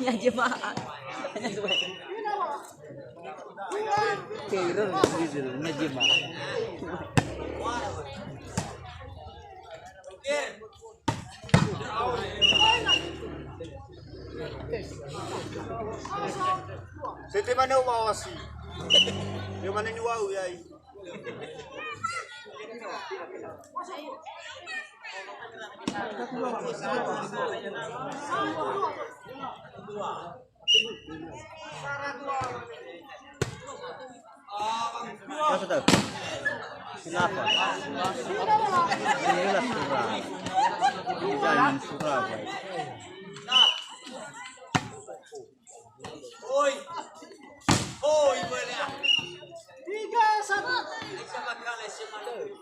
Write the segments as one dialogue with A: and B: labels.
A: Ya jemaah. Kira judulnya jemaah.
B: Sete mana umawasi? Yang mana nyuau ya?
C: Kenapa? Inilah surah. Jangan surah baik.
B: Oi, oi boleh.
D: 3-1.
B: Sama kali semua.
E: Itu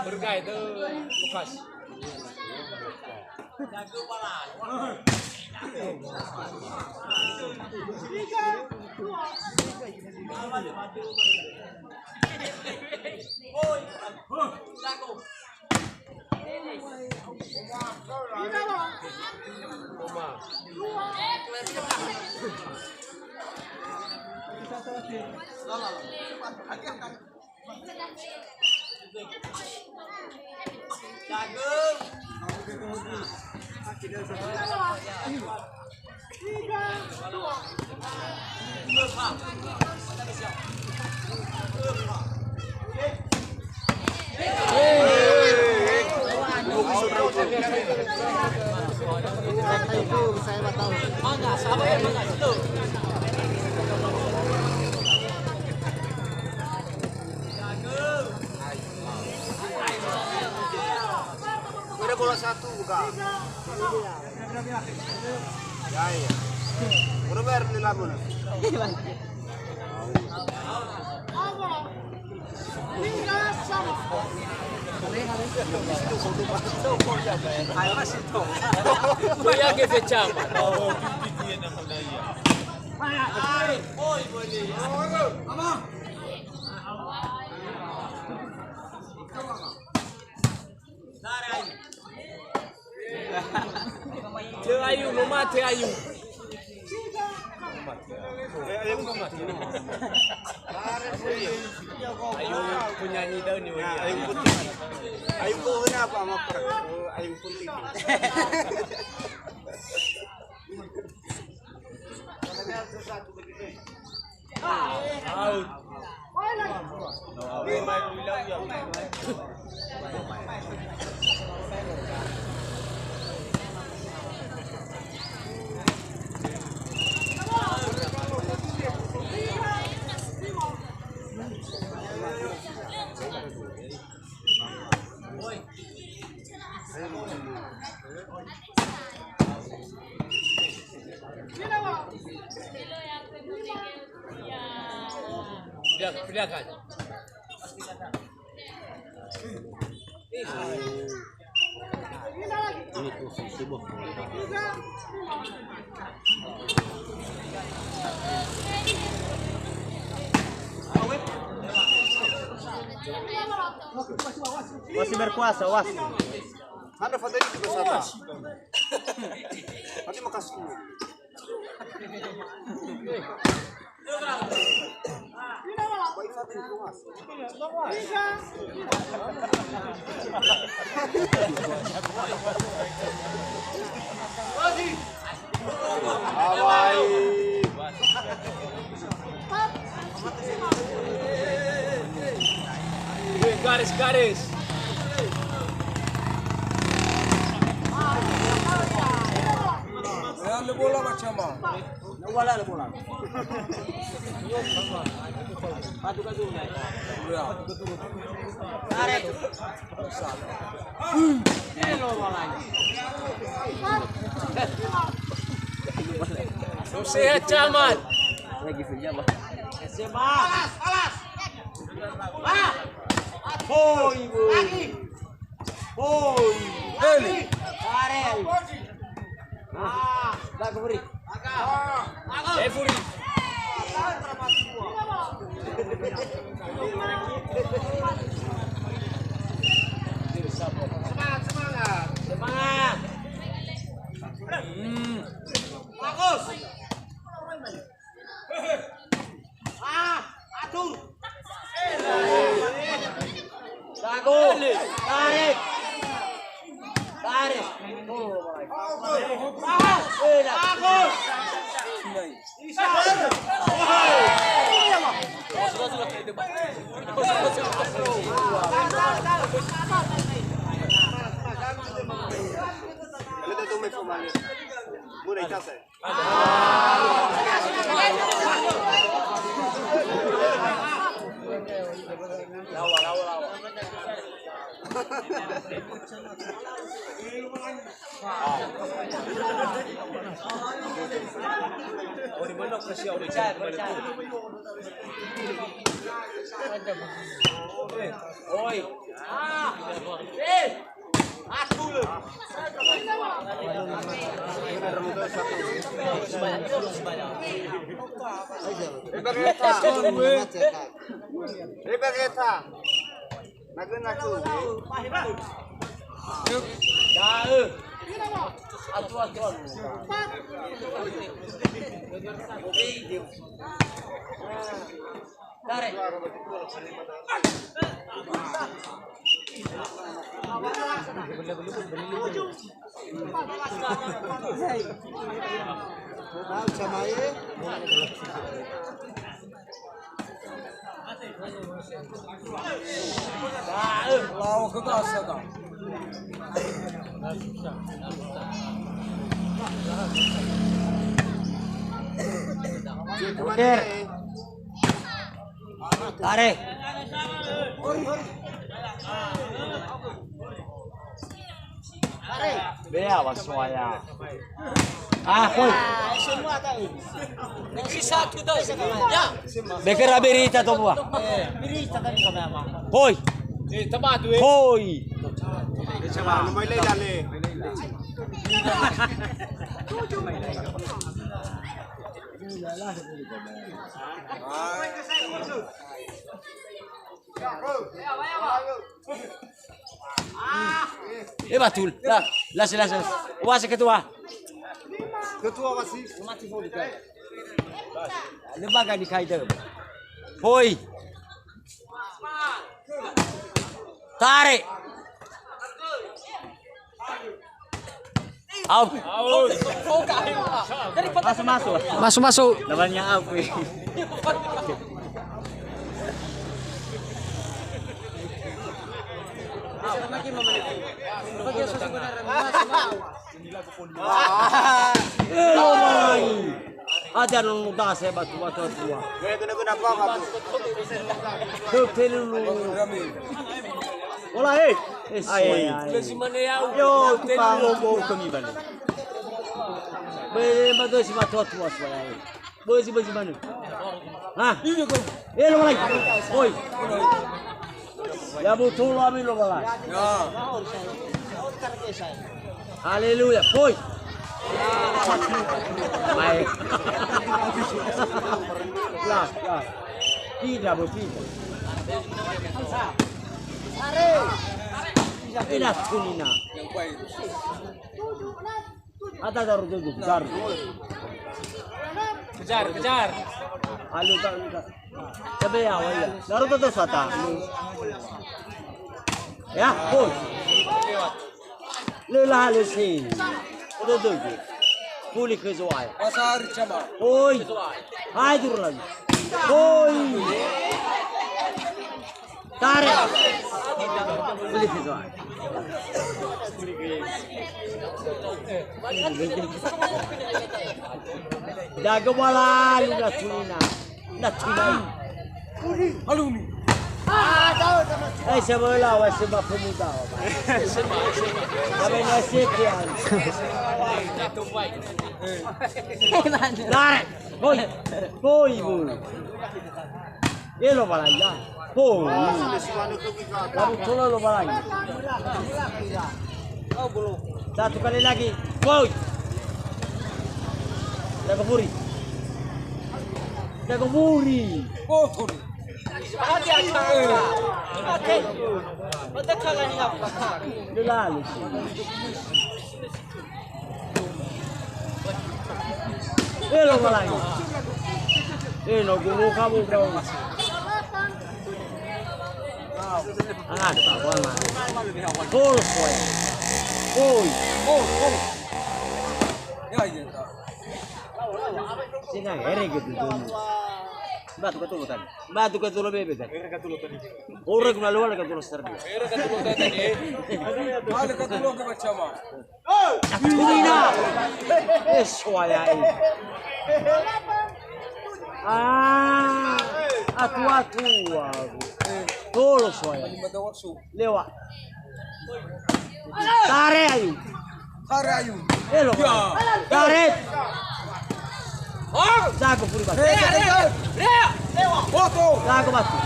E: bergai tuh Lukas.
A: Itu saya tahu.
E: Mangga, sabar ya, mangga situ.
B: Udah bola satu bukan? Ya iya. Udah bayar di lamun.
E: Kuya que fechamos. Terayu, rumah terayu. Ayu penyanyi daun ni.
B: Ayam putih. Ayam pohon apa sama per? Ayam putih.
E: Out. Perlihatkan.
C: Ini tuh sibuk. Masih berkuasa, was.
B: Ada foto ini juga sama. Nanti makas dulu.
E: Garis.
D: Ada bola macam apa?
A: Bola bola. Tarik. Ini lo bolanya.
E: Sehat camat.
C: Lagi kerja, Bang.
A: Alas. Boy. Lagi. Boy.
D: Ini.
A: Tarik. Dah keberi.
E: Efuri.
A: Semangat. Bagus. Atur. Bagus. Tarik. Bagus.
B: Ele tentou me filmar ali. Murei, tá certo.
E: Oh, di mana kasih awak cari kembali tu? Oi.
A: Atur.
B: Mereka. Naku.
A: Atuan. Tarik.
D: Lawa ke kasa ka.
A: Mundur. Tarik. Bea waswaya. Koi.
E: Satu dah. Ya.
A: Bekera berita to buah. Koi.
E: Tempat tu.
A: Koi.
B: May lay.
A: Batul. Las. Wasi ketua.
B: Ketua masih.
A: Lembaga di kaidah. Koi. Tarik. Out. Masuk. Lawannya out. Ada nung muda saya batu tua.
B: Guna apa kamu?
A: Telu. Bola
E: Mana ya?
A: Yo, tukang logo kami balik. Bagaimana si matot tua saya? Besi mana? Hah? Lo lagi. Oi. Ya betul kami lo lagi. Haleluya. Oi. Baik. Lah. Tidak berpindah. Tidak kunina. Ada daru.
E: Kejar.
A: Alu tak. Coba ya, wala. Daru tu sata. Ya, pun. Lelah sini. Udah tu. Voli ke zoai.
D: Pasar cama.
A: Oi. Hai dulu lagi. Oi. Tarik. Voli ke zoai. Jaga bola lu dah tunina.
D: Halo ni.
A: Sebelah sebab pemuda. Kami nasib kian. Tarik. Koi bu. Lo balaya. Koi. Kamu tolong lo balaya. Satu kali lagi. Koi. Jaga muri.
D: Kotor.
A: Lalu. Lo balaya. Lo guru kamu kau. Angkat tak boleh. Full point. Oi.
D: Ya.
A: Sini ngere gitu tuh. Batu ketul bebe kan. Orang kena luar ketul serdi.
D: Hal ketua ke macama.
A: Kulina. Soalnya ini. Tua. Tolo soalnya. Lewat. Tarik ayu. Elo. Tarik. Jago puri batu. Jago batu.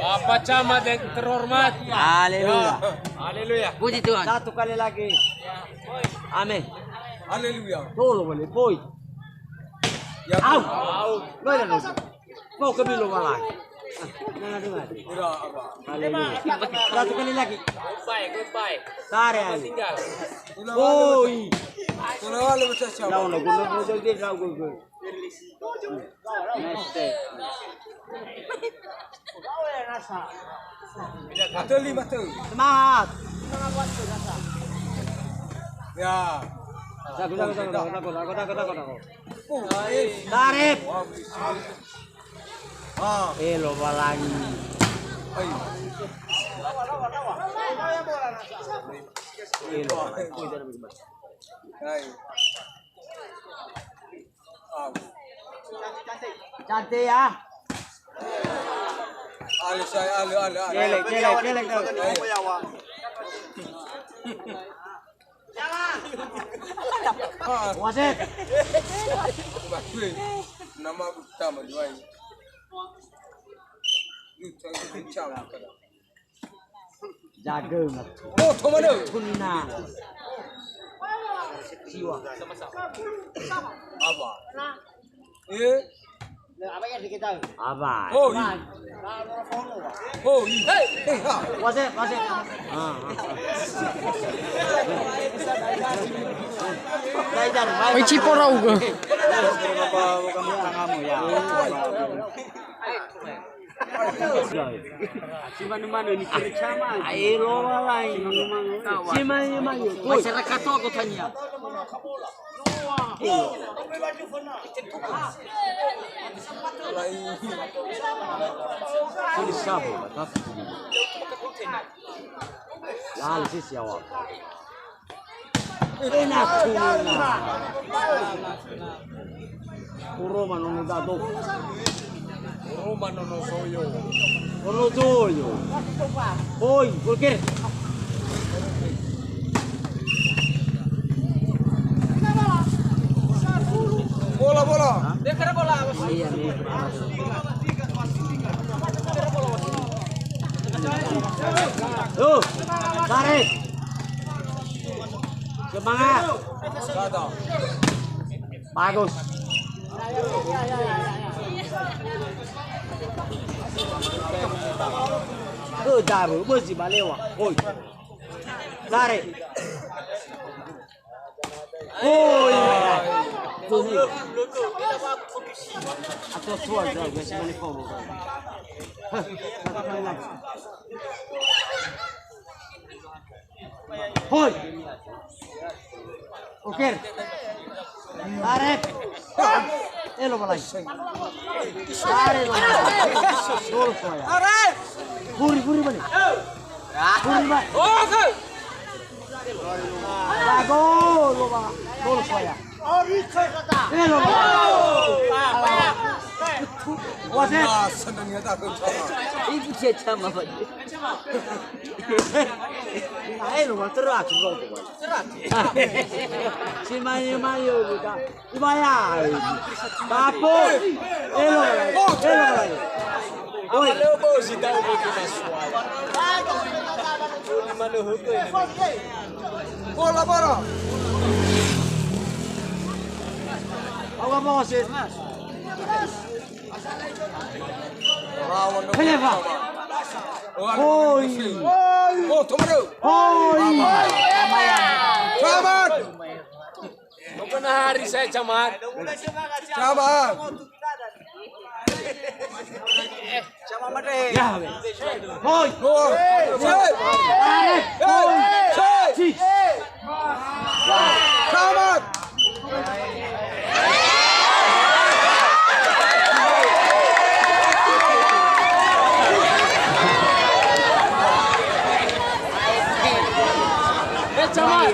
E: Bapak camat yang terhormat.
A: Haleluya. Puji Tuhan. Satu kali lagi. Amin.
D: Haleluya.
A: Tolo boleh, boy.
D: Ya.
A: Out. Mau ke bilu malah. Dengar.
D: Tidak apa.
A: Haleluya. Satu kali lagi.
E: Goodbye.
A: Tarik.
E: Tinggal.
A: Oi.
D: Kalau hal macam
A: Lawan lagu jadi lagu.
D: Ada 5 tuh.
A: Semangat.
D: Ya.
A: Takut.
D: Oh,
A: Tarik.
D: ah,
A: Lo balangi.
D: ayo. Ayo. Ah,
A: Cantik ya.
D: ale saya ale.
A: Kelek.
D: Ah,
A: Wasit.
D: bakwe. Nama utama dua ini. Itu bincang pada.
A: Jaga mat.
D: Oh, tomado.
A: Kunna. Siwa.
D: Apa? Eh?
A: Apa?
D: Oh, oh, hey, ha.
A: Wasit.
F: May chipo raw ga.
A: Kamu ya. Si mana ni kerjama. Ayo walai. Si mana. Masyarakat tu aku tanya. Sini siapa? Lalu si siapa? Enak tuna. Puro manono dato.
E: Roma nono soyo.
A: Puro joyo. Oi, golker.
D: Bola.
E: Dia kena bola.
A: Iya nih. Tuh, tarik. Semangat.
D: Sada.
A: Bagus. Daru, bersih balik wah. Oi. Tarik. Oi. Tuh. Atau suara biasa balik kau. Hoi. Oke. Tarik. Lo balai. Tarik lo. Dulu saya.
E: Tarik.
A: Puri balik. Puri balik.
E: Oke.
A: Lago lo ba. Dulu saya. Lo balai. Wasit.
D: Ah, senangnya takut sama.
A: Ibu cecam apa? Lo ba terak lo. Terak. Si mayo buka. Ibaya. Tapo. Lo balai. Oi.
E: Kalau kau si tahu kita suai. Di mana hukum ini?
D: Bola.
A: Apa wasit?
D: Rawan.
A: Kenapa?
D: Oi. Oh, tomado.
A: Oi.
D: Selamat.
E: Bukan hari saya camat.
D: Selamat.
A: Ya. Oi.
D: Oh, hey.
A: Tarik. Oi. Cis.
D: Selamat.
E: Camat.